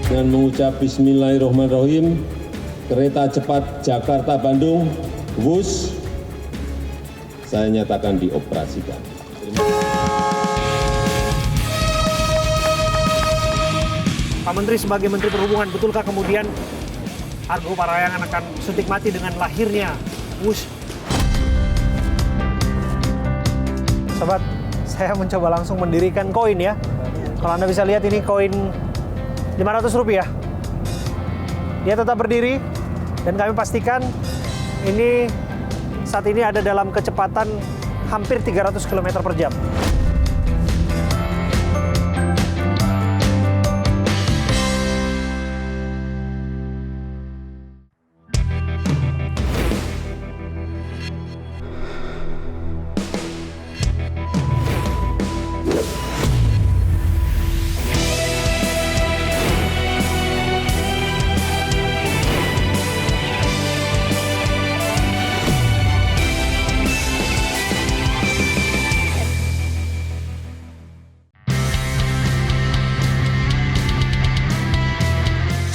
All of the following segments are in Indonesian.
Dengan mengucap Bismillahirrahmanirrahim, kereta cepat Jakarta-Bandung, WUS, saya nyatakan dioperasikan. Pak Menteri, sebagai Menteri Perhubungan, betulkah kemudian Argo Parahyangan akan suntik mati dengan lahirnya WUS? Sobat, saya mencoba langsung mendirikan koin ya. Kalau Anda bisa lihat ini koin Rp500. Dia tetap berdiri dan kami pastikan ini saat ini ada dalam kecepatan hampir 300 km per jam.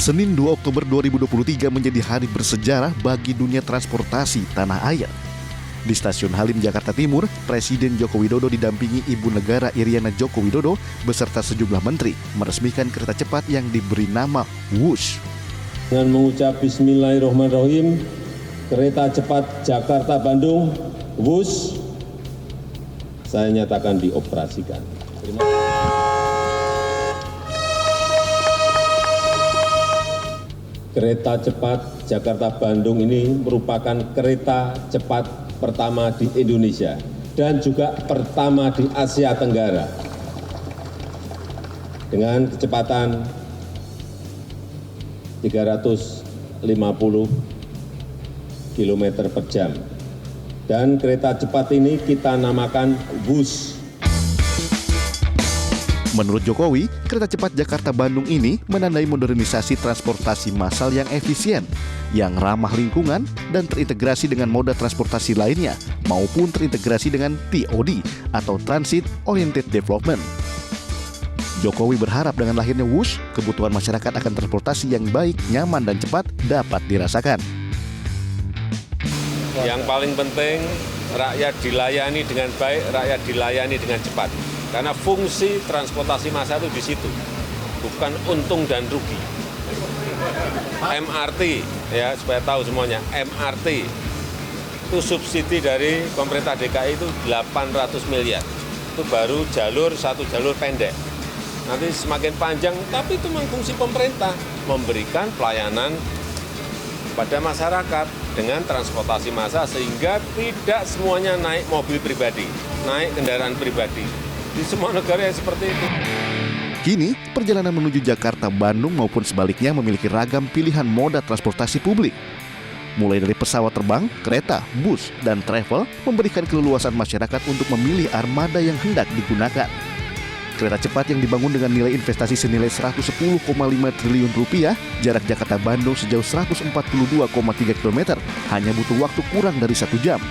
Senin 2 Oktober 2023 menjadi hari bersejarah bagi dunia transportasi tanah air. Di Stasiun Halim, Jakarta Timur, Presiden Joko Widodo didampingi Ibu Negara Iriana Joko Widodo beserta sejumlah menteri meresmikan kereta cepat yang diberi nama WUS. Dengan mengucap Bismillahirrahmanirrahim, kereta cepat Jakarta-Bandung, WUS, saya nyatakan dioperasikan. Terima kasih. Kereta cepat Jakarta-Bandung ini merupakan kereta cepat pertama di Indonesia dan juga pertama di Asia Tenggara dengan kecepatan 350 km per jam. Dan kereta cepat ini kita namakan WUS. Menurut Jokowi, kereta cepat Jakarta-Bandung ini menandai modernisasi transportasi massal yang efisien, yang ramah lingkungan, dan terintegrasi dengan moda transportasi lainnya, maupun terintegrasi dengan TOD atau Transit Oriented Development. Jokowi berharap dengan lahirnya WUS, kebutuhan masyarakat akan transportasi yang baik, nyaman, dan cepat dapat dirasakan. Yang paling penting, rakyat dilayani dengan baik, rakyat dilayani dengan cepat. Karena fungsi transportasi massal itu di situ, bukan untung dan rugi. MRT, ya supaya tahu semuanya, MRT itu subsidi dari pemerintah DKI itu 800 miliar. Itu baru satu jalur pendek. Nanti semakin panjang, tapi itu memang fungsi pemerintah, memberikan pelayanan pada masyarakat dengan transportasi massal sehingga tidak semuanya naik mobil pribadi, naik kendaraan pribadi. Di semua negara yang seperti itu. Kini, perjalanan menuju Jakarta, Bandung maupun sebaliknya memiliki ragam pilihan moda transportasi publik. Mulai dari pesawat terbang, kereta, bus, dan travel memberikan keleluasan masyarakat untuk memilih armada yang hendak digunakan. Kereta cepat yang dibangun dengan nilai investasi senilai Rp110,5 triliun, jarak Jakarta-Bandung sejauh 142,3 km, hanya butuh waktu kurang dari 1 jam.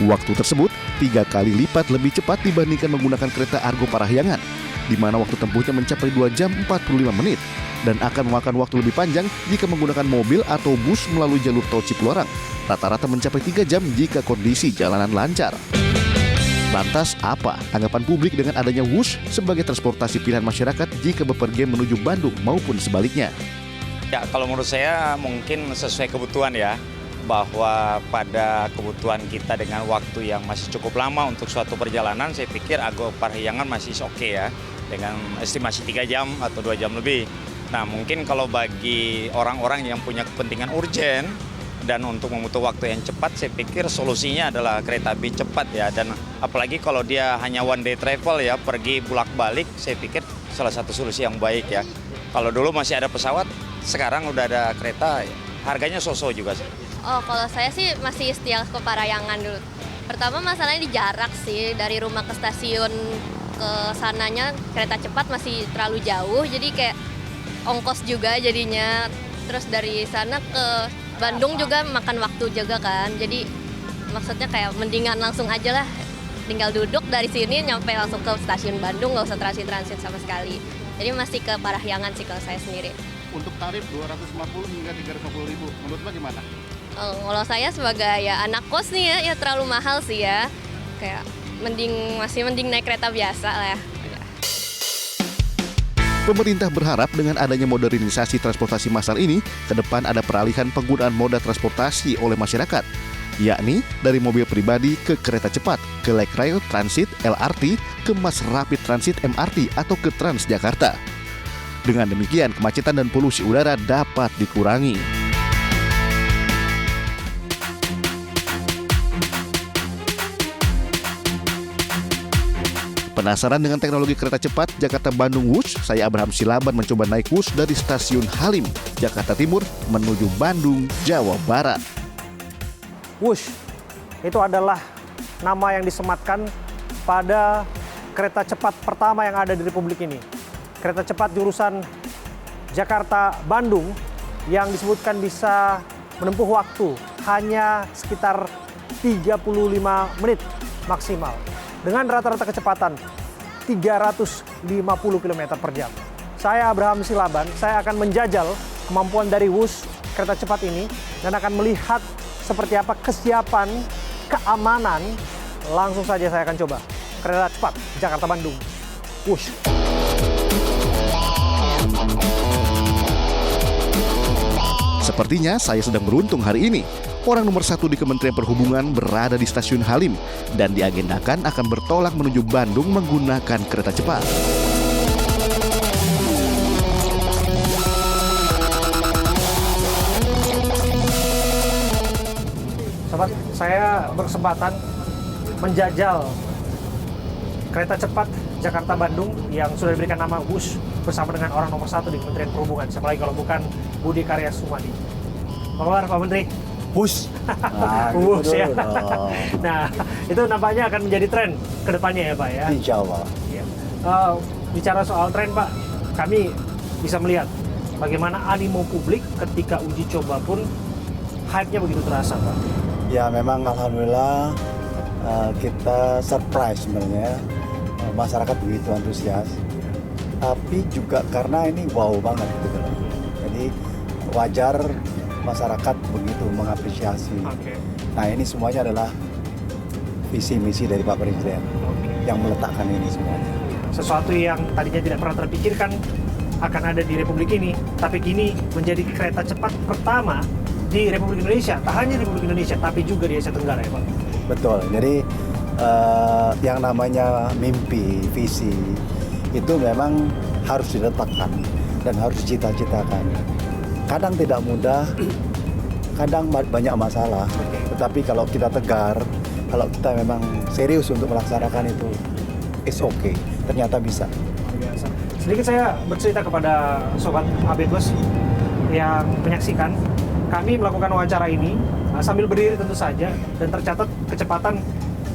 Waktu tersebut 3 kali lipat lebih cepat dibandingkan menggunakan kereta Argo Parahyangan, di mana waktu tempuhnya mencapai 2 jam 45 menit, dan akan memakan waktu lebih panjang jika menggunakan mobil atau bus melalui jalur tol Cipularang, rata-rata mencapai 3 jam jika kondisi jalanan lancar. Lantas apa anggapan publik dengan adanya WUS sebagai transportasi pilihan masyarakat jika bepergian menuju Bandung maupun sebaliknya? Ya, kalau menurut saya mungkin sesuai kebutuhan ya, bahwa pada kebutuhan kita dengan waktu yang masih cukup lama untuk suatu perjalanan, saya pikir Argo Parahyangan masih oke ya, dengan estimasi 3 jam atau 2 jam lebih. Nah, mungkin kalau bagi orang-orang yang punya kepentingan urgen dan untuk membutuh waktu yang cepat, saya pikir solusinya adalah kereta api cepat ya. Dan apalagi kalau dia hanya one day travel ya, pergi bolak-balik, saya pikir salah satu solusi yang baik ya. Kalau dulu masih ada pesawat, sekarang udah ada kereta, harganya so-so juga sih. Oh, kalau saya sih masih setia ke Parahyangan dulu. Pertama masalahnya di jarak sih, dari rumah ke stasiun ke sananya kereta cepat masih terlalu jauh, jadi kayak ongkos juga jadinya. Terus dari sana ke Bandung juga makan waktu juga kan, jadi maksudnya kayak mendingan langsung aja lah, tinggal duduk dari sini nyampe langsung ke stasiun Bandung, nggak usah transit sama sekali. Jadi masih ke Parahyangan sih kalau saya sendiri. Untuk tarif 250 hingga 350 ribu, menurut Mbak gimana? Kalau saya sebagai ya anak kos nih ya terlalu mahal sih ya. Kayak masih mending naik kereta biasa lah ya. Pemerintah berharap dengan adanya modernisasi transportasi massal ini, ke depan ada peralihan penggunaan moda transportasi oleh masyarakat, yakni dari mobil pribadi ke kereta cepat, ke light rail transit LRT, ke mass rapid transit MRT atau ke Transjakarta. Dengan demikian, kemacetan dan polusi udara dapat dikurangi. Penasaran dengan teknologi kereta cepat Jakarta-Bandung Wush? Saya Abraham Silaban mencoba naik Wush dari stasiun Halim, Jakarta Timur menuju Bandung, Jawa Barat. Wush itu adalah nama yang disematkan pada kereta cepat pertama yang ada di Republik ini. Kereta cepat jurusan Jakarta-Bandung yang disebutkan bisa menempuh waktu hanya sekitar 35 menit maksimal. Dengan rata-rata kecepatan 350 km per jam. Saya Abraham Silaban, saya akan menjajal kemampuan dari Wush kereta cepat ini dan akan melihat seperti apa kesiapan, keamanan. Langsung saja saya akan coba. Kereta cepat Jakarta-Bandung, Wush. Sepertinya saya sedang beruntung hari ini. Orang nomor 1 di Kementerian Perhubungan berada di stasiun Halim dan diagendakan akan bertolak menuju Bandung menggunakan kereta cepat. Sobat, saya berkesempatan menjajal kereta cepat Jakarta-Bandung yang sudah diberikan nama Wush bersama dengan orang nomor 1 di Kementerian Perhubungan. Siapa lagi kalau bukan Budi Karya Sumadi. Apa kabar Pak Menteri? Wush. Nah, Wush ya. dong. Nah, itu nampaknya akan menjadi tren ke depannya ya Pak ya. Insya Allah. Ya. Bicara soal tren Pak, kami bisa melihat bagaimana animo publik ketika uji coba pun hype-nya begitu terasa Pak. Ya memang alhamdulillah kita surprise sebenarnya. Masyarakat begitu antusias. Tapi juga karena ini wow banget gitu. Jadi wajar masyarakat begitu mengapresiasi. Oke. Nah ini semuanya adalah visi misi dari Pak Presiden yang meletakkan ini semuanya. Sesuatu yang tadinya tidak pernah terpikirkan akan ada di Republik ini, tapi kini menjadi kereta cepat pertama di Republik Indonesia. Tak hanya di Republik Indonesia, tapi juga di Asia Tenggara ya Pak. Betul. Jadi yang namanya mimpi, visi itu memang harus diletakkan dan harus dicita-citakan. Kadang tidak mudah, kadang banyak masalah. Tetapi kalau kita tegar, kalau kita memang serius untuk melaksanakan itu, it's okay. Ternyata bisa. Biasa. Sedikit saya bercerita kepada Sobat AB Bus yang menyaksikan. Kami melakukan wawancara ini sambil berdiri tentu saja dan tercatat kecepatan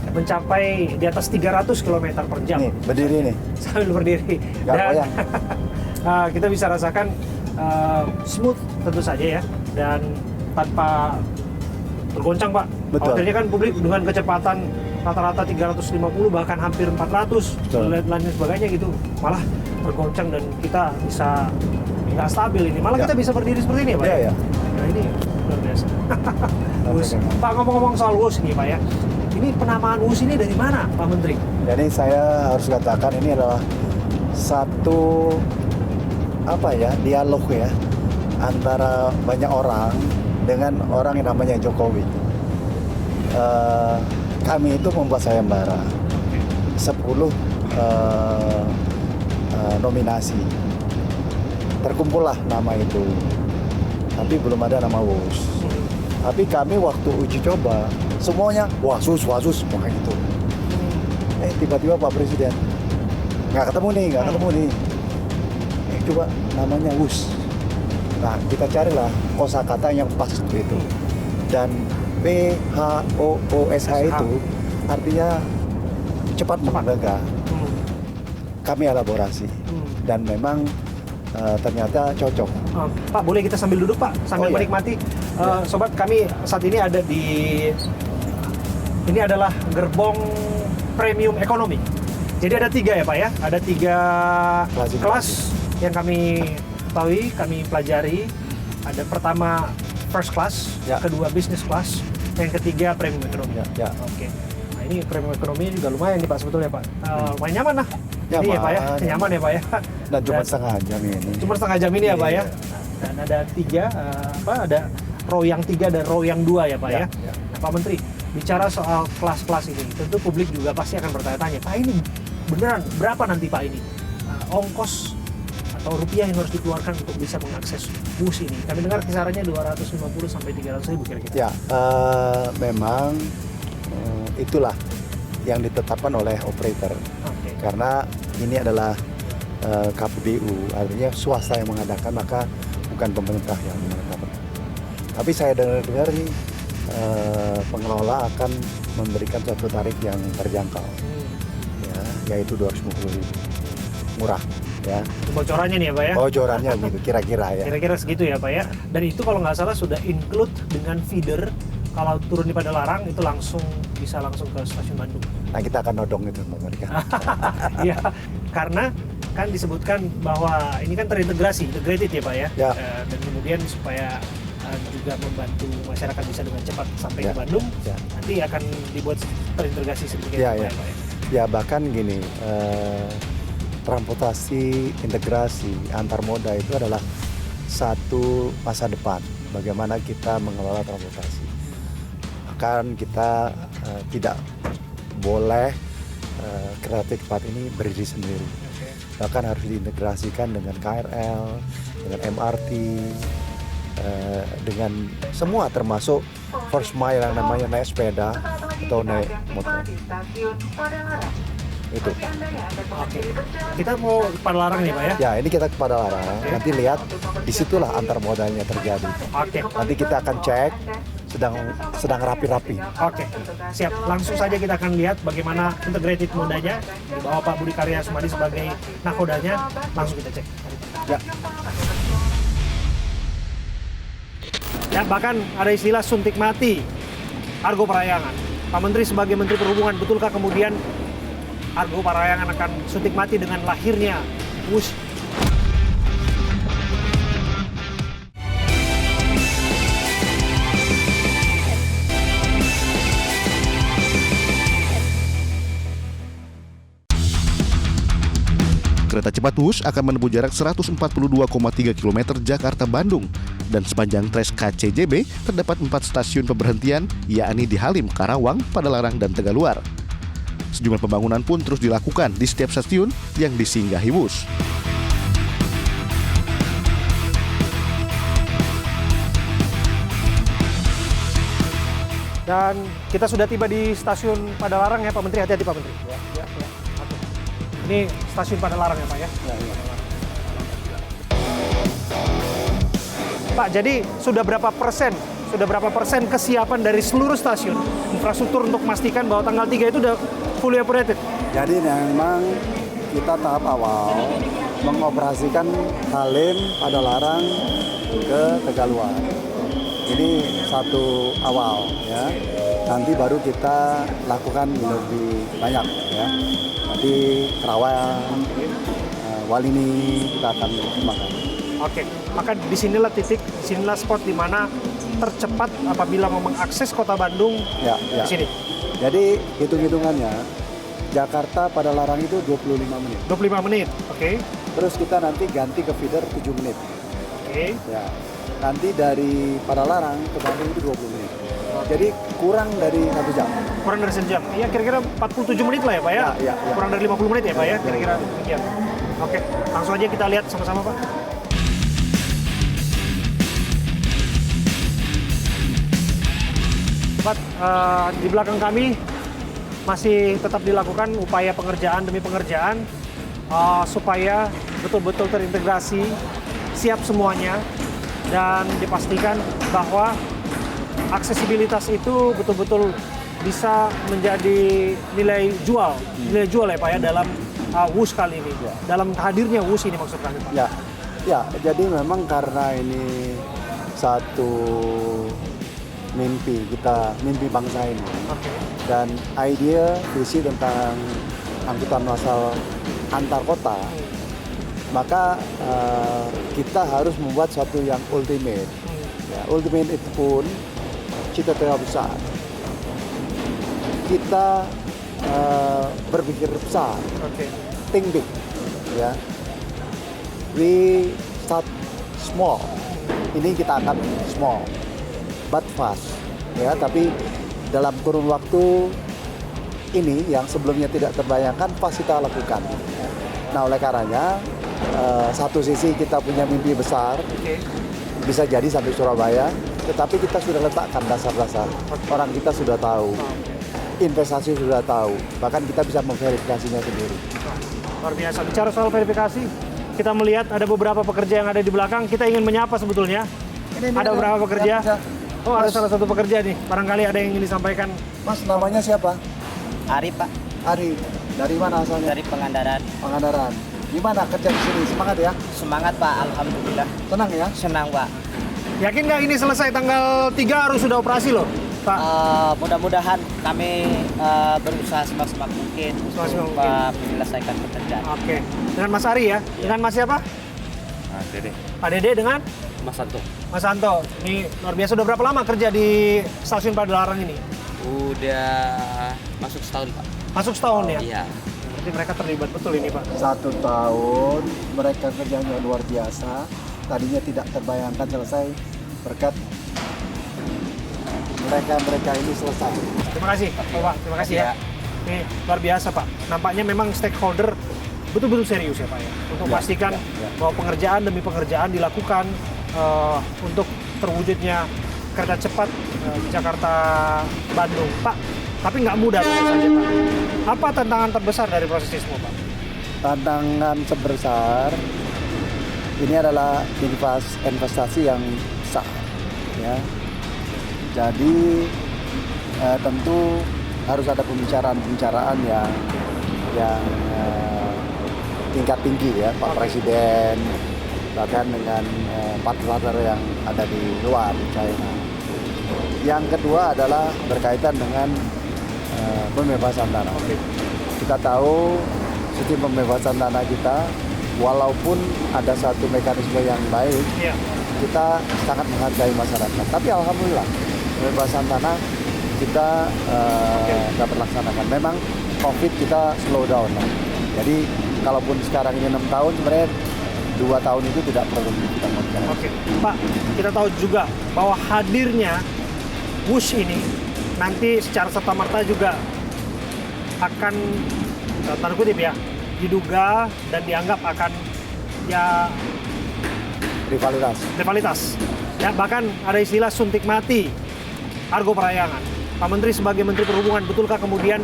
mencapai di atas 300 km per jam. Nih, berdiri nih. Sambil berdiri. Gak Dan goyang. kita bisa rasakan smooth tentu saja ya, dan tanpa tergoncang Pak. Betul. Awalnya kan publik dengan kecepatan rata-rata 350 bahkan hampir 400 dan lain sebagainya gitu, malah tergoncang dan kita bisa nggak stabil ini. Malah kita bisa berdiri seperti ini Pak. Iya, ya. Nah ini luar biasa. Wush. Pak, ngomong-ngomong soal Wush nih Pak ya, ini penamaan Wush ini dari mana Pak Menteri? Jadi saya harus katakan ini adalah satu dialog ya antara banyak orang dengan orang yang namanya Jokowi. Kami itu membuat sayembara 10 nominasi. Terkumpullah nama itu, tapi belum ada nama Wush. Tapi kami waktu uji coba semuanya Wasus semua gitu. Tiba-tiba Pak Presiden nggak ketemu nih. Coba namanya Wush. Nah kita carilah kosakata yang pas itu. Dan PHOOSH itu artinya cepat menegak. Kami elaborasi dan memang ternyata cocok. Pak, boleh kita sambil duduk Pak, sambil menikmati. Sobat, kami saat ini ada ini adalah gerbong premium ekonomi Jadi ada 3 ya Pak ya? Ada 3 Klasifikasi. kelas yang kami ketahui, kami pelajari. Ada pertama first class, Ya. kedua business class, yang ketiga premium economy. Ya. Oke. Nah ini premium economy juga lumayan nih Pak sebetulnya Pak. Lumayan nyaman lah. Nyaman. Ini ya Pak ya, nyaman ya Pak ya. Dan cuma setengah jam ini. Cuma setengah jam ini ya Pak ya. Iya. Dan ada 3, ada row yang 3 dan row yang 2 ya Pak ya. Ya. Nah, Pak Menteri, bicara soal kelas-kelas ini, tentu publik juga pasti akan bertanya-tanya, Pak ini beneran berapa nanti Pak ini ongkos atau rupiah yang harus dikeluarkan untuk bisa mengakses bus ini? Kami dengar kisarannya 250 sampai 300 ribu kira-kira. Ya, memang itulah yang ditetapkan oleh operator. Oke. Karena ini adalah KPBU, artinya swasta yang mengadakan, maka bukan pemerintah yang menetapkan. Tapi saya dengar nih pengelola akan memberikan suatu tarif yang terjangkau, ya, yaitu 250.000, murah, ya. Bocorannya nih ya Pak ya? Bocorannya gitu, kira-kira ya. Kira-kira segitu ya Pak ya. Dan itu kalau nggak salah sudah include dengan feeder. Kalau turun di Padalarang itu bisa langsung ke stasiun Bandung. Nah, kita akan nodong itu sama mereka. Iya, karena kan disebutkan bahwa ini kan terintegrasi, integrated ya Pak ya. Ya. Dan kemudian supaya juga membantu masyarakat bisa dengan cepat sampai Ya. ke Bandung, Ya. nanti akan dibuat terintegrasi sedemikian Ya, rupa ya. ya Pak ya. Ya, bahkan gini, transportasi integrasi antar moda itu adalah satu masa depan. Bagaimana kita mengelola transportasi. Bahkan kita tidak boleh kereta cepat ini berdiri sendiri. Bahkan harus diintegrasikan dengan KRL, dengan MRT, dengan semua termasuk first mile yang namanya naik sepeda atau naik motor. Itu. Oke. Kita mau ke Padalarang nih Pak ya. Ya, ini kita kepada Larang. Nanti lihat disitulah antar modalnya terjadi. Oke. Nanti kita akan cek sedang rapi-rapi. Oke, siap. Langsung saja kita akan lihat bagaimana integrated modanya di bawah Pak Budi Karya Sumadi sebagai nakodanya. Langsung kita cek. Ya. Ya, bahkan ada istilah suntik mati Argo Parayangan. Pak Menteri sebagai Menteri Perhubungan, betulkah kemudian Argo Parayangan akan suntik mati dengan lahirnya WUS? Kereta cepat WUS akan menempuh jarak 142,3 km Jakarta-Bandung. Dan sepanjang Trek KCJB terdapat 4 stasiun pemberhentian, yakni di Halim, Karawang, Padalarang, dan Tegaluar. Sejumlah pembangunan pun terus dilakukan di setiap stasiun yang disinggahi WUS. Dan kita sudah tiba di stasiun Padalarang ya Pak Menteri. Hati-hati Pak Menteri. Ya. Oke. Ini stasiun Padalarang ya Pak ya? Pak, jadi sudah berapa persen kesiapan dari seluruh stasiun infrastruktur untuk memastikan bahwa tanggal 3 itu udah fully operated? Jadi memang kita tahap awal mengoperasikan Halim, Padalarang ke Tegaluar. Ini satu awal ya. Nanti baru kita lakukan lebih banyak ya. Nanti Kerawang, Walini kita akan kembangkan. Oke, maka disinilah spot di mana tercepat apabila mau mengakses kota Bandung Ya. di sini. Jadi hitung-hitungannya Jakarta Padalarang itu 25 menit. 25 menit, oke. Terus kita nanti ganti ke feeder 7 menit. Oke. Ya. Nanti dari Padalarang ke Bandung itu 20 menit. Jadi kurang dari 1 jam. Kurang dari sejam. Iya, kira-kira 47 menit lah ya Pak ya? Ya. Kurang dari 50 menit ya Pak ya, kira-kira demikian. Oke, langsung aja kita lihat sama-sama Pak. Pak, di belakang kami masih tetap dilakukan upaya pengerjaan demi pengerjaan supaya betul-betul terintegrasi, siap semuanya, dan dipastikan bahwa aksesibilitas itu betul-betul bisa menjadi nilai jual ya Pak ya dalam WUS kali ini, dalam hadirnya WUS ini maksud kami Pak. Ya, jadi memang karena ini satu mimpi bangsa ini. Oke. Dan ide, visi tentang angkutan massal antar kota, maka kita harus membuat suatu yang ultimate. Ya, ultimate itu pun cita-cita besar. Kita berpikir besar, think big. Ya, we start small. Ini kita akan small, but fast. Ya, tapi dalam kurun waktu ini yang sebelumnya tidak terbayangkan pasti kita lakukan. Nah, oleh karenanya satu sisi kita punya mimpi besar, bisa jadi sampai Surabaya, tetapi kita sudah letakkan dasar-dasar. Orang kita sudah tahu, investasi sudah tahu, bahkan kita bisa memverifikasinya sendiri. Luar biasa. Bicara soal verifikasi, kita melihat ada beberapa pekerja yang ada di belakang. Kita ingin menyapa sebetulnya. Ada beberapa pekerja. Oh, ada salah satu pekerja nih. Barangkali ada yang ingin disampaikan. Mas, namanya siapa? Ari, Pak. Ari. Dari mana asalnya? Dari Pangandaran. Pangandaran. Gimana kerja di sini? Semangat ya? Semangat, Pak. Alhamdulillah. Tenang ya? Senang, Pak. Yakin nggak ini selesai tanggal 3 harus sudah operasi loh, Pak? Mudah-mudahan kami berusaha semaksimal mungkin untuk menyelesaikan pekerjaan. Oke. Dengan Mas Ari ya? Dengan Mas siapa? Dede. Pak Dede dengan? Mas Santo. Mas Santo. Ini luar biasa. Udah berapa lama kerja di stasiun Padalarang ini? Udah masuk setahun, Pak. Masuk setahun ya? Iya. Berarti mereka terlibat betul ini, Pak. 1 tahun, mereka kerjanya luar biasa. Tadinya tidak terbayangkan selesai berkat mereka ini selesai. Terima kasih, Pak. Terima kasih ya. Ini luar biasa, Pak. Nampaknya memang stakeholder betul-betul serius ya, Pak ya. Untuk memastikan bahwa pengerjaan demi pengerjaan dilakukan untuk terwujudnya kereta cepat Jakarta-Bandung. Pak, tapi nggak mudah tentu saja, Pak. Apa tantangan terbesar dari proses ini semua, Pak? Tantangan terbesar ini adalah investasi yang besar, ya. Jadi tentu harus ada pembicaraan yang tingkat tinggi ya, Pak Presiden, bahkan dengan partner yang ada di luar China. Yang kedua adalah berkaitan dengan pembebasan tanah. Kita tahu sistem pembebasan tanah kita, walaupun ada satu mekanisme yang baik, kita sangat menghargai masyarakat. Tapi alhamdulillah pembebasan tanah kita dapat laksanakan. Memang COVID kita slow down. Jadi kalaupun sekarang ini 6 tahun, sebenarnya 2 tahun itu tidak perlu kita lakukan. Oke, Pak, kita tahu juga bahwa hadirnya WUSH ini nanti secara serta-merta juga akan, tanda kutip ya, diduga dan dianggap akan ya rivalitas. Ya, bahkan ada istilah suntik mati Argo Parahyangan. Pak Menteri sebagai Menteri Perhubungan, betulkah kemudian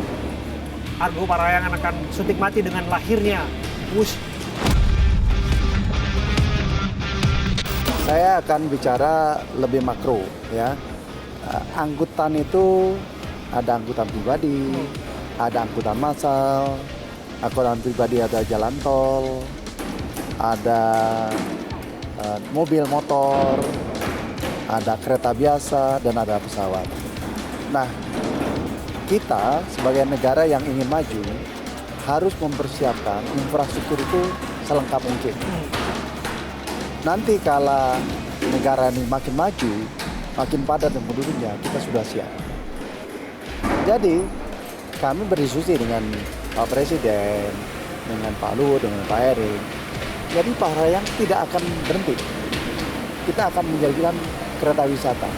Argo Parahyangan akan suntik mati dengan lahirnya WUSH? Saya akan bicara lebih makro ya. Angkutan itu ada angkutan pribadi, ada angkutan massal, angkutan pribadi ada jalan tol, ada mobil motor, ada kereta biasa, dan ada pesawat. Nah, kita sebagai negara yang ingin maju harus mempersiapkan infrastruktur itu selengkap mungkin. Nanti kalau negara ini makin maju, makin padat dan penduduknya, kita sudah siap. Jadi, kami berdiskusi dengan Pak Presiden, dengan Pak Luhut, dengan Pak Erik. Jadi Parahyangan tidak akan berhenti. Kita akan menjadikan kereta wisata.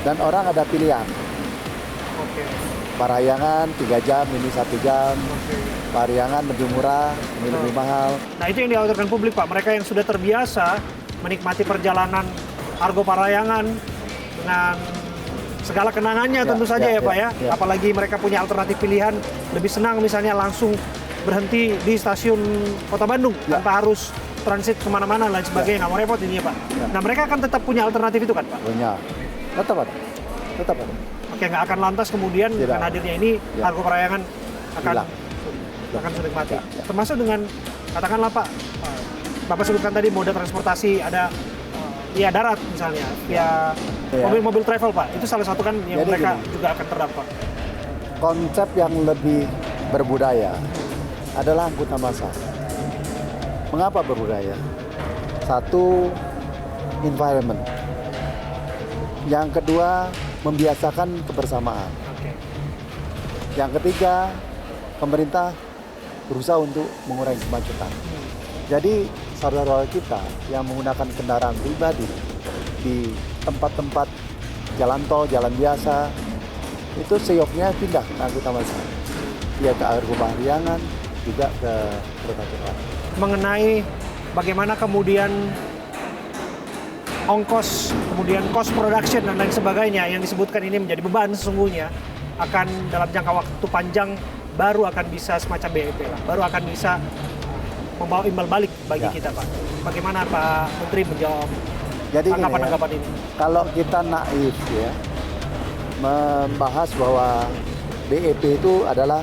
Dan orang ada pilihan. Parahyangan 3 jam, ini 1 jam. Parahyangan lebih murah, ini lebih mahal. Nah, itu yang dikhawatirkan publik, Pak. Mereka yang sudah terbiasa menikmati perjalanan Argo Parahyangan dengan segala kenangannya tentu saja ya Pak ya. Apalagi mereka punya alternatif pilihan, lebih senang misalnya langsung berhenti di stasiun Kota Bandung tanpa harus transit kemana-mana dan sebagainya, nggak mau repot ini ya Pak. Nah, mereka akan tetap punya alternatif itu kan Pak? Punya, tetap ada. Oke, nggak akan lantas kemudian dengan hadirnya ini Argo Parahyangan akan sulit mati. Termasuk dengan katakanlah Pak, Bapak sebutkan tadi moda transportasi ada via darat misalnya, via mobil-mobil travel Pak. Itu salah satu kan yang mereka juga akan terdampak. Konsep yang lebih berbudaya, adalah angkutan massal. Mengapa berbudaya? Satu, environment. Yang kedua, membiasakan kebersamaan. Yang ketiga, pemerintah berusaha untuk mengurangi kemacetan. Jadi saudara kita yang menggunakan kendaraan pribadi di tempat-tempat jalan tol, jalan biasa, itu seyoknya pindah ke angkutan massal. Dia ke Argo Parahyangan, juga ke kereta cepat. Mengenai bagaimana kemudian ongkos, kemudian cost production dan lain sebagainya yang disebutkan ini menjadi beban sesungguhnya, akan dalam jangka waktu panjang baru akan bisa semacam BEP lah, baru akan bisa membawa imbal balik bagi kita, Pak. Bagaimana Pak Menteri menjawab anggapan-anggapan ini? Kalau kita naif ya, membahas bahwa BEP itu adalah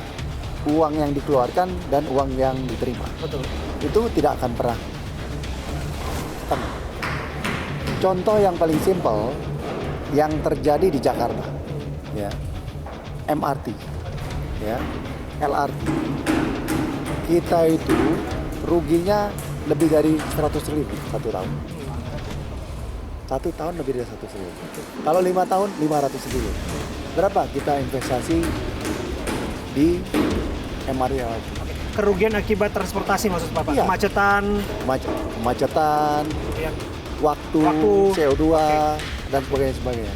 uang yang dikeluarkan dan uang yang diterima. Betul. Itu tidak akan pernah ketemu. Contoh yang paling simpel yang terjadi di Jakarta, ya, MRT, ya, LRT. Kita itu ruginya lebih dari 100 ribu satu tahun. Satu tahun lebih dari 100 ribu. Kalau 5 tahun 500 ribu. Berapa kita investasi di MRT LRT? Kerugian akibat transportasi maksud Bapak? Iya. Kemacetan, waktu, CO2, dan sebagainya.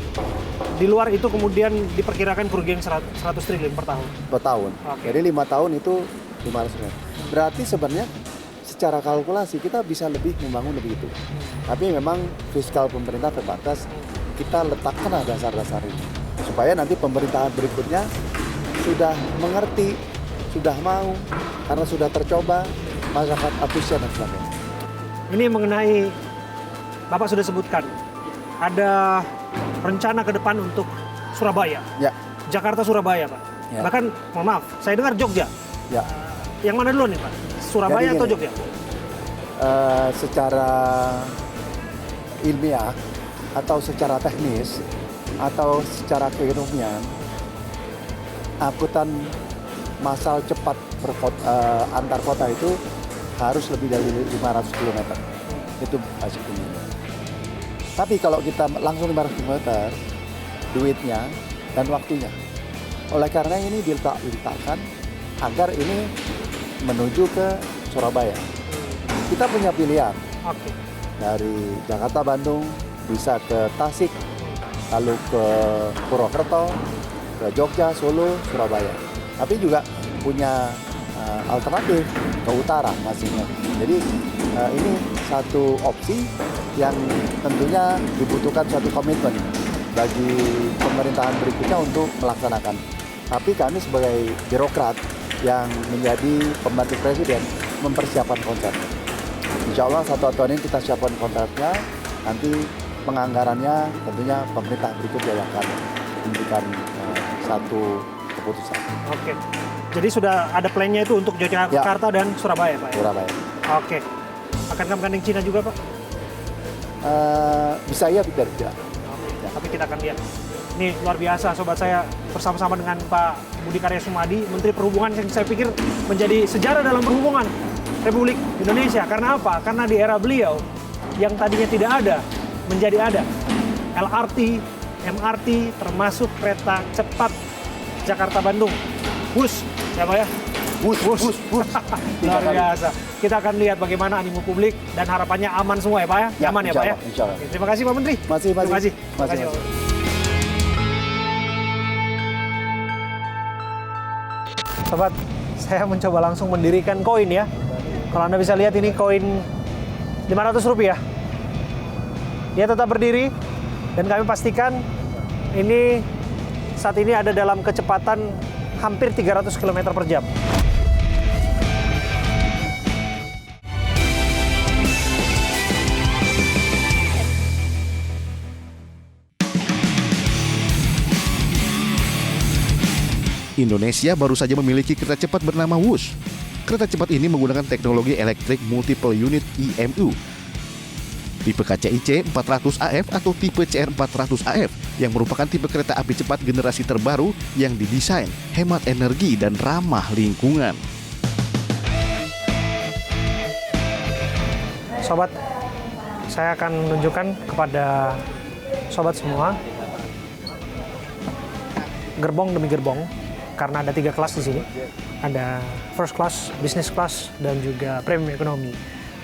Di luar itu kemudian diperkirakan kerugian 100 triliun per tahun? Per tahun. Jadi 5 tahun itu 500 triliun. Berarti sebenarnya secara kalkulasi kita bisa membangun lebih itu. Tapi memang fiskal pemerintah terbatas, kita letakkan dasar-dasar ini. Supaya nanti pemerintahan berikutnya sudah mengerti, sudah mau, karena sudah tercoba, masyarakat antusias dan sebagainya. Ini mengenai, Bapak sudah sebutkan, ada rencana ke depan untuk Surabaya. Ya. Jakarta-Surabaya, Pak. Ya. Bahkan, mohon maaf, saya dengar Jogja. Ya. Yang mana dulu nih, Pak? Surabaya atau Jogja? Secara ilmiah, atau secara teknis, atau secara keekonomian, angkutan massal cepat antar kota itu harus lebih dari 500 km. Itu basic ini. Tapi kalau kita langsung 500 km, duitnya dan waktunya. Oleh karena ini diletakkan agar ini menuju ke Surabaya. Kita punya pilihan. Dari Jakarta, Bandung, bisa ke Tasik, lalu ke Purwokerto, ke Jogja, Solo, Surabaya. Tapi juga punya alternatif ke utara masingnya. Jadi ini satu opsi yang tentunya dibutuhkan suatu komitmen bagi pemerintahan berikutnya untuk melaksanakan. Tapi kami sebagai birokrat yang menjadi pembantu presiden mempersiapkan konsep. Insya Allah satu tahun ini kita siapkan konsepnya, nanti penganggarannya tentunya pemerintah berikutnya yang akan memberikan satu keputusan. Oke. Jadi sudah ada plan-nya itu untuk Jakarta dan Surabaya, Pak? Surabaya. Oke. Akankah menggandeng Cina juga, Pak? Bisa ya, tidak. Tapi kita akan lihat. Ini luar biasa, sobat saya, bersama-sama dengan Pak Budi Karya Sumadi, Menteri Perhubungan yang saya pikir menjadi sejarah dalam perhubungan Republik Indonesia. Karena apa? Karena di era beliau, yang tadinya tidak ada, menjadi ada. LRT, MRT, termasuk kereta cepat Jakarta-Bandung. Bus, siapa ya? Bus. Luar biasa. Kita akan lihat bagaimana animo publik dan harapannya aman semua ya Pak ya? Aman ya Pak ya? Insya Allah. Oke, terima kasih Pak Menteri. Terima kasih. Sobat, saya mencoba langsung mendirikan koin ya. Kalau Anda bisa lihat ini koin Rp500. Dia tetap berdiri dan kami pastikan ini saat ini ada dalam kecepatan hampir 300 km per jam. Indonesia baru saja memiliki kereta cepat bernama WUS. Kereta cepat ini menggunakan teknologi Electric Multiple Unit EMU. Tipe KCIC 400 AF atau tipe CR 400 AF yang merupakan tipe kereta api cepat generasi terbaru yang didesain hemat energi dan ramah lingkungan. Sobat, saya akan menunjukkan kepada sobat semua gerbong demi gerbong, karena ada 3 kelas di sini. Ada first class, business class, dan juga premium economy.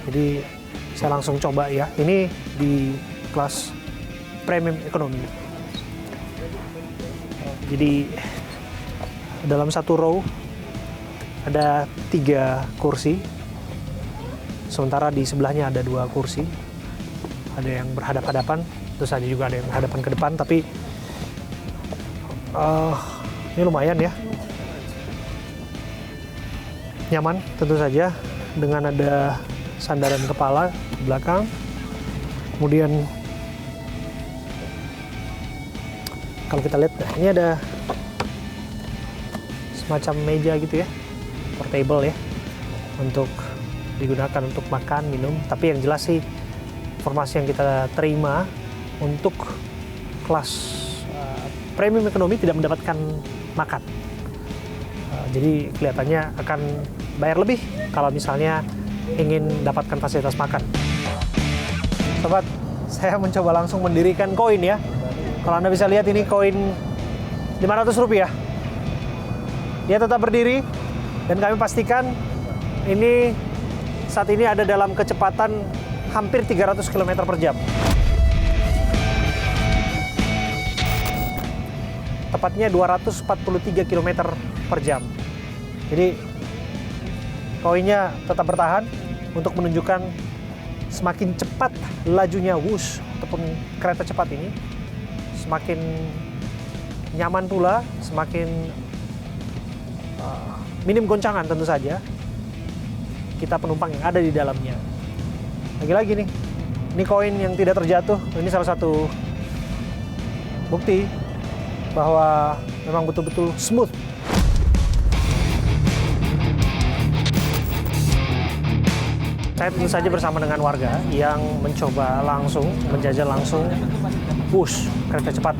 Jadi saya langsung coba ya. Ini di kelas premium economy. Jadi dalam satu row ada 3 kursi. Sementara di sebelahnya ada 2 kursi. Ada yang berhadap-hadapan, terus ada juga ada yang berhadapan ke depan, tapi ini lumayan ya, nyaman tentu saja, dengan ada sandaran kepala di belakang. Kemudian kalau kita lihat, ini ada semacam meja gitu ya, portable ya, untuk digunakan untuk makan, minum. Tapi yang jelas sih informasi yang kita terima untuk kelas premium ekonomi tidak mendapatkan makan. Jadi kelihatannya akan bayar lebih kalau misalnya ingin dapatkan fasilitas makan. Sobat, saya mencoba langsung mendirikan koin ya. Kalau Anda bisa lihat, ini koin Rp500. Dia tetap berdiri, dan kami pastikan ini saat ini ada dalam kecepatan hampir 300 km per jam. Tepatnya 243 km per jam. Jadi koinnya tetap bertahan untuk menunjukkan semakin cepat lajunya Whoosh ataupun kereta cepat ini, semakin nyaman pula, semakin minim goncangan tentu saja kita penumpang yang ada di dalamnya. Lagi-lagi nih, ini koin yang tidak terjatuh. Ini salah satu bukti bahwa memang betul-betul smooth. Saya tentu saja bersama dengan warga yang mencoba langsung, menjajal langsung Whoosh kereta cepat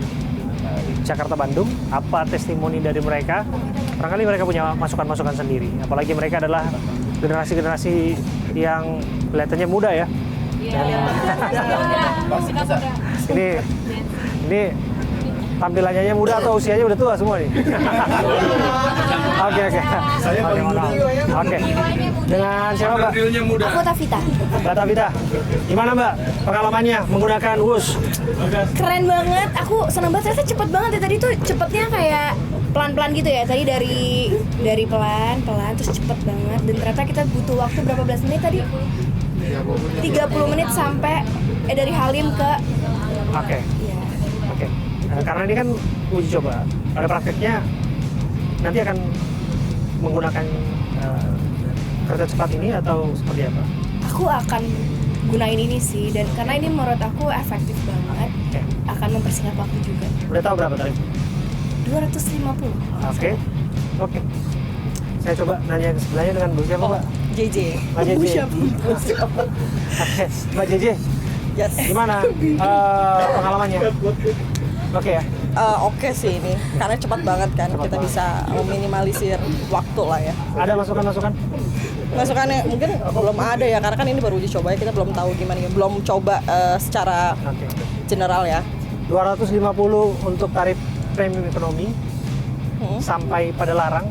Jakarta-Bandung. Apa testimoni dari mereka? Barangkali mereka punya masukan-masukan sendiri. Apalagi mereka adalah generasi-generasi yang kelihatannya muda ya. Ini tampilannya muda atau usianya udah tua semua nih? Oke. Saya paling muda. Oke. Dengan siapa, Mbak? Aku Tavita. Mbak Tavita, gimana Mbak pengalamannya menggunakan Whoosh? Keren banget. Aku seneng banget. Saya cepet banget ya. Tadi tuh cepetnya kayak pelan-pelan gitu ya. Tadi dari pelan-pelan terus cepet banget. Dan ternyata kita butuh waktu berapa belas menit tadi? 30 menit sampai dari Halim ke... Oke. Karena ini kan uji coba, pada prakteknya nanti akan menggunakan kereta cepat ini atau seperti apa? Aku akan gunain ini sih, dan karena ini menurut aku efektif banget, akan mempersingkat waktu juga. Udah tahu berapa tarif? 250. Oke. Saya coba nanya ke sebelahnya dengan Bu siapa, Mbak? JJ. Mbak JJ. Oke, Mbak JJ. Yes. Gimana pengalamannya? Oke ya? Oke sih ini, karena cepat banget kan, kita bisa meminimalisir waktu lah ya. Ada masukan-masukan? Masukannya mungkin belum ada ya, karena kan ini baru uji coba ya, kita belum tahu gimana, belum coba secara general ya. 250 untuk tarif premium ekonomi sampai pada Larang.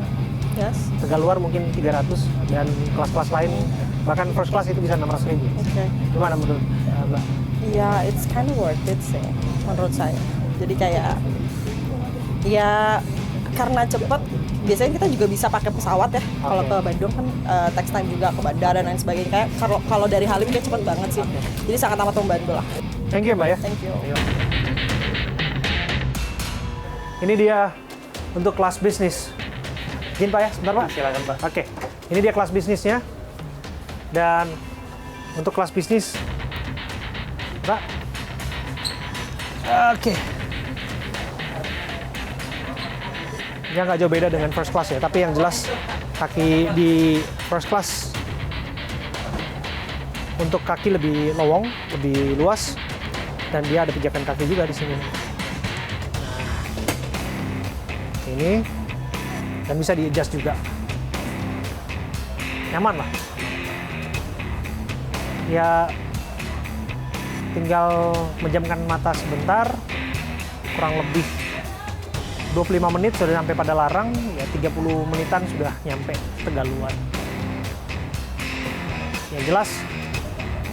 Yes. Tegaluar mungkin 300, dan kelas-kelas lain bahkan first class itu bisa 600.000. Gimana menurut Mbak? Ya, it's kind of worth it sih menurut saya. Jadi kayak ya karena cepet, biasanya kita juga bisa pakai pesawat ya. Kalau ke Bandung kan text time juga ke bandara dan lain sebagainya. Kayak kalau dari Halim kayak cepet banget sih. Jadi sangat amat membantu lah. Thank you Mbak ya. Thank you. Ini dia untuk kelas bisnis. Izin Pak ya, sebentar Pak. Silakan Pak. Oke, ini dia kelas bisnisnya. Dan untuk kelas bisnis, Pak. Oke. Ya nggak jauh beda dengan first class ya, tapi yang jelas kaki di first class untuk kaki lebih lowong, lebih luas, dan dia ada pijakan kaki juga di sini. Ini dan bisa di-adjust juga. Nyaman lah. Ya tinggal menjamkan mata sebentar, kurang lebih 25 menit sudah sampai pada Larang, ya 30 menitan sudah nyampe Tegaluar. Yang jelas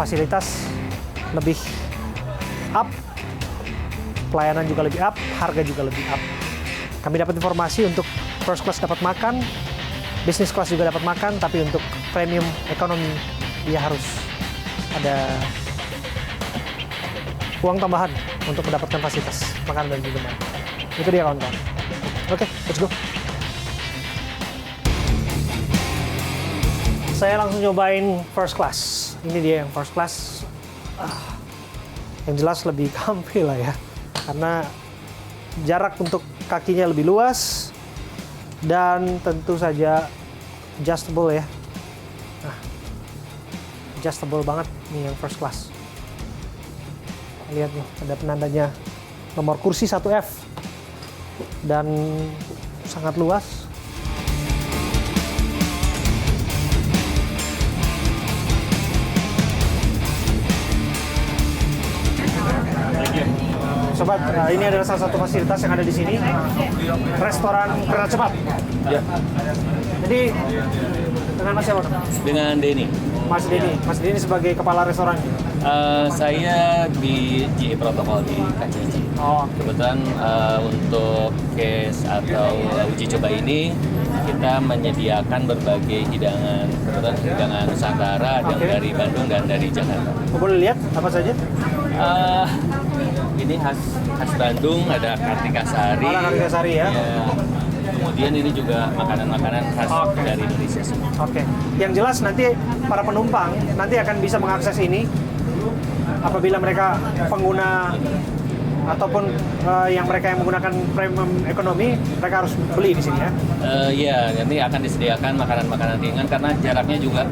fasilitas lebih up, pelayanan juga lebih up, harga juga lebih up. Kami dapat informasi untuk first class dapat makan, business class juga dapat makan, tapi untuk premium ekonomi dia harus ada uang tambahan untuk mendapatkan fasilitas makanan dan minuman. Itu dia kawan-kawan. Oke, let's go. Saya langsung cobain first class. Ini dia yang first class. Yang jelas lebih comfy lah ya. Karena jarak untuk kakinya lebih luas. Dan tentu saja adjustable ya. Adjustable banget nih yang first class. Lihat nih, ada penandanya nomor kursi 1F. Dan sangat luas. Sobat, ini adalah salah satu fasilitas yang ada di sini, restoran kereta cepat. Ya. Jadi dengan Mas siapa? Dengan Denny. Mas Denny sebagai kepala restoran. Saya di GE Protokol di KCC. Oh. Kebetulan untuk case atau uji coba ini kita menyediakan berbagai hidangan, kebetulan hidangan Nusantara, ada yang dari Bandung dan dari Jakarta. Boleh lihat apa saja? Ini khas Bandung, ada Kartika Sari. Oh, Kartika Sari ya. Kemudian ini juga makanan-makanan khas dari Indonesia semua. Oke. Yang jelas nanti para penumpang nanti akan bisa mengakses ini apabila mereka pengguna ataupun yang mereka yang menggunakan premium ekonomi, mereka harus beli di sini ya? Iya, nanti akan disediakan makanan-makanan ringan karena jaraknya juga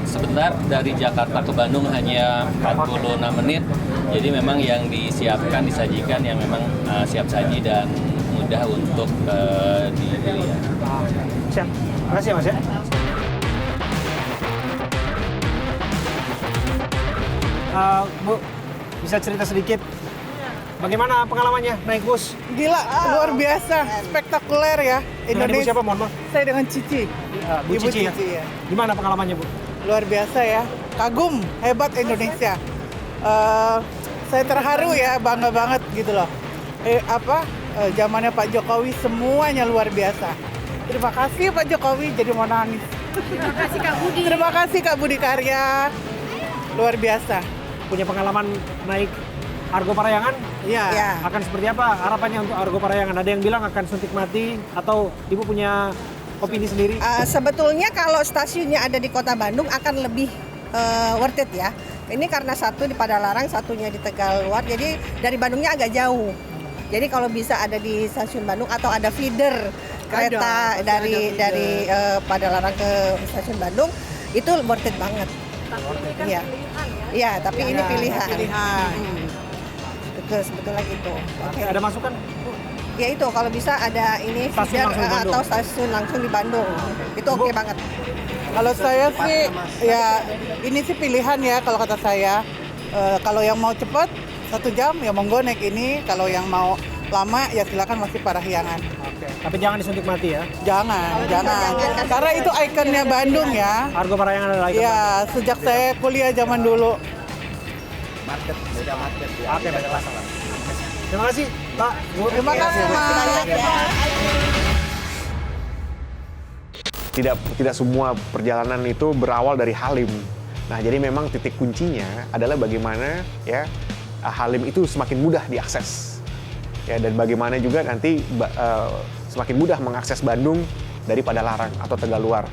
sebentar dari Jakarta ke Bandung hanya 46 menit. Jadi memang yang disiapkan, disajikan yang memang siap saji dan mudah untuk dibeli ya. Siap, terima kasih Mas ya. Bu, bisa cerita sedikit bagaimana pengalamannya naik bus? Gila, luar biasa, spektakuler ya. Dengan Ibu siapa, mohon maaf? Saya dengan Cici. Bu Ibu Cici ya? Gimana pengalamannya, Bu? Luar biasa ya, kagum, hebat Indonesia. Saya terharu ya, bangga banget gitu loh. Zamannya Pak Jokowi semuanya luar biasa. Terima kasih Pak Jokowi, jadi mau nangis. Terima kasih Kak Budi. Terima kasih Kak Budi Karya, luar biasa. Punya pengalaman naik Argo Parayangan? Iya. Akan seperti apa harapannya untuk Argo Parayangan? Ada yang bilang akan suntik mati atau Ibu punya opini sendiri? Sebetulnya kalau stasiunnya ada di Kota Bandung akan lebih worth it ya. Ini karena satu di Padalarang, satunya di Tegaluar, jadi dari Bandungnya agak jauh. Jadi kalau bisa ada di stasiun Bandung atau ada feeder kereta dari Padalarang ke stasiun Bandung, itu worth it banget. Iya. Iya, tapi ini pilihan. Betul, sebetulnya gitu. Oke. Ada masukan? Ya itu, kalau bisa ada ini feeder atau stasiun langsung di Bandung. Itu oke banget. Kalau saya sih, ya ini sih pilihan ya kalau kata saya. Kalau yang mau cepat 1 jam ya monggo naik ini. Kalau yang mau lama ya silakan masih Parahyangan. Oke. Tapi jangan disuntik mati ya? Jangan. Karena itu ikonnya Bandung ya. Argo Parayangan adalah ikon. Ya, sejak saya kuliah zaman dulu. Sudah market ya. Oke, baik. Terima kasih, Pak. Terima kasih, Mas. Tidak semua perjalanan itu berawal dari Halim. Nah, jadi memang titik kuncinya adalah bagaimana ya Halim itu semakin mudah diakses. Ya, dan bagaimana juga nanti semakin mudah mengakses Bandung dari Padalarang atau Tegaluar.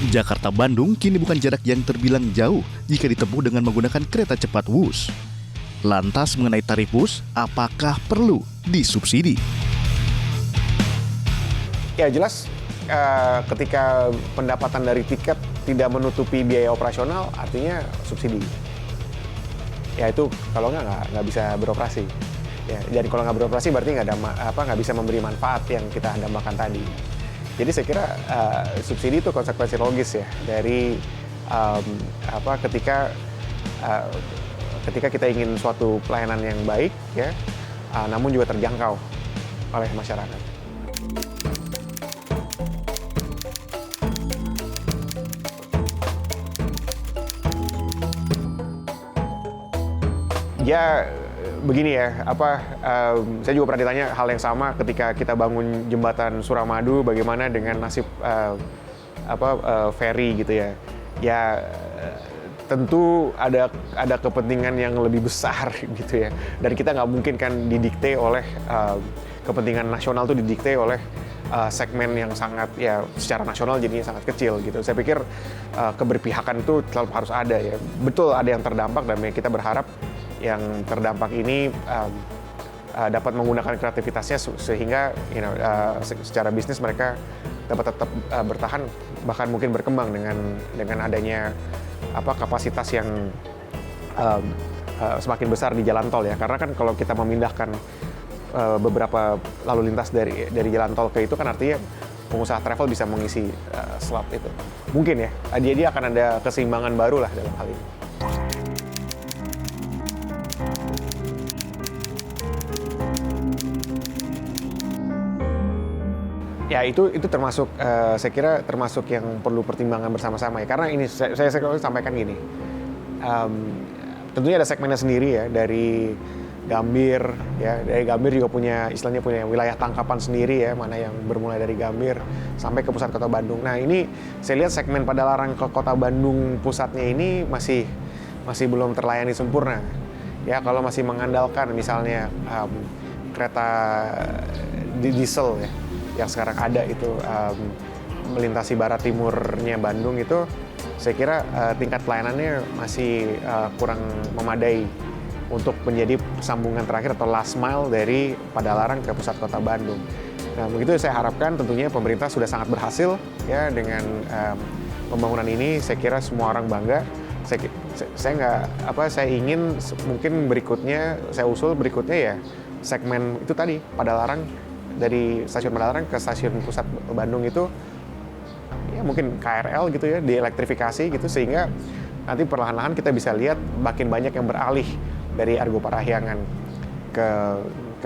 Jakarta-Bandung kini bukan jarak yang terbilang jauh jika ditempuh dengan menggunakan kereta cepat Wus. Lantas mengenai tarif Wus, apakah perlu disubsidi? Ya jelas ketika pendapatan dari tiket tidak menutupi biaya operasional, artinya subsidi. Ya itu kalau nggak bisa beroperasi. Ya, dan kalau nggak beroperasi berarti nggak bisa memberi manfaat yang kita dambakan tadi. Jadi saya kira subsidi itu konsekuensi logis ya dari ketika kita ingin suatu pelayanan yang baik ya, namun juga terjangkau oleh masyarakat. Ya begini ya, saya juga pernah ditanya hal yang sama ketika kita bangun jembatan Suramadu, bagaimana dengan nasib ferry gitu ya. Ya tentu ada kepentingan yang lebih besar gitu ya. Dan kita nggak mungkin kan didikte oleh kepentingan nasional, tuh didikte oleh segmen yang sangat ya secara nasional jadinya sangat kecil gitu. Saya pikir keberpihakan itu tetap harus ada ya. Betul ada yang terdampak dan kita berharap yang terdampak ini dapat menggunakan kreativitasnya sehingga secara bisnis mereka dapat tetap bertahan, bahkan mungkin berkembang dengan adanya kapasitas yang semakin besar di jalan tol ya. Karena kan kalau kita memindahkan beberapa lalu lintas dari jalan tol ke itu kan artinya pengusaha travel bisa mengisi slot itu. Mungkin ya, dia akan ada keseimbangan baru lah dalam hal ini. Ya itu termasuk saya kira termasuk yang perlu pertimbangan bersama-sama ya, karena ini saya sampaikan gini, tentunya ada segmennya sendiri ya, dari Gambir ya, dari Gambir juga punya wilayah tangkapan sendiri ya, mana yang bermulai dari Gambir sampai ke pusat kota Bandung. Nah ini saya lihat segmen Padalarang ke kota Bandung pusatnya ini masih belum terlayani sempurna ya, kalau masih mengandalkan misalnya kereta diesel ya yang sekarang ada itu melintasi barat timurnya Bandung itu, saya kira tingkat pelayanannya masih kurang memadai untuk menjadi sambungan terakhir atau last mile dari Padalarang ke pusat kota Bandung. Nah begitu saya harapkan tentunya pemerintah sudah sangat berhasil ya dengan pembangunan ini. Saya kira semua orang bangga. Saya ingin mungkin berikutnya saya usul berikutnya ya segmen itu tadi Padalarang, dari stasiun Padalarang ke stasiun pusat Bandung itu ya mungkin KRL gitu ya, dielektrifikasi gitu, sehingga nanti perlahan-lahan kita bisa lihat makin banyak yang beralih dari Argo Parahyangan ke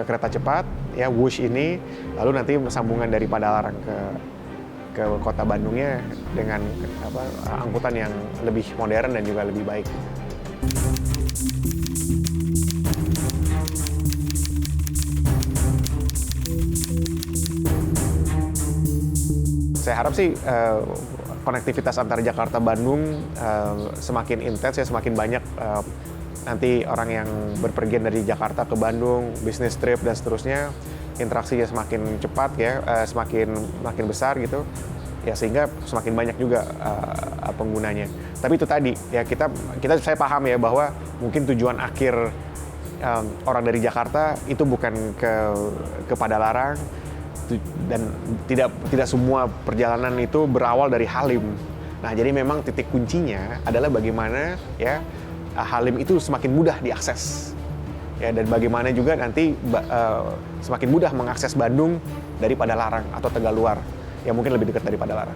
kereta cepat ya Wush ini, lalu nanti sambungan dari Padalarang ke kota Bandungnya dengan angkutan yang lebih modern dan juga lebih baik. Saya harap sih konektivitas antara Jakarta Bandung semakin intens ya, semakin banyak nanti orang yang berpergian dari Jakarta ke Bandung, bisnis trip dan seterusnya, interaksinya semakin cepat ya, semakin besar gitu ya, sehingga semakin banyak juga penggunanya. Tapi itu tadi ya, saya paham ya bahwa mungkin tujuan akhir orang dari Jakarta itu bukan ke Padalarang, dan tidak semua perjalanan itu berawal dari Halim. Nah, jadi memang titik kuncinya adalah bagaimana ya Halim itu semakin mudah diakses. Ya, dan bagaimana juga nanti semakin mudah mengakses Bandung dari Padalarang atau Tegaluar yang mungkin lebih dekat dari Padalarang.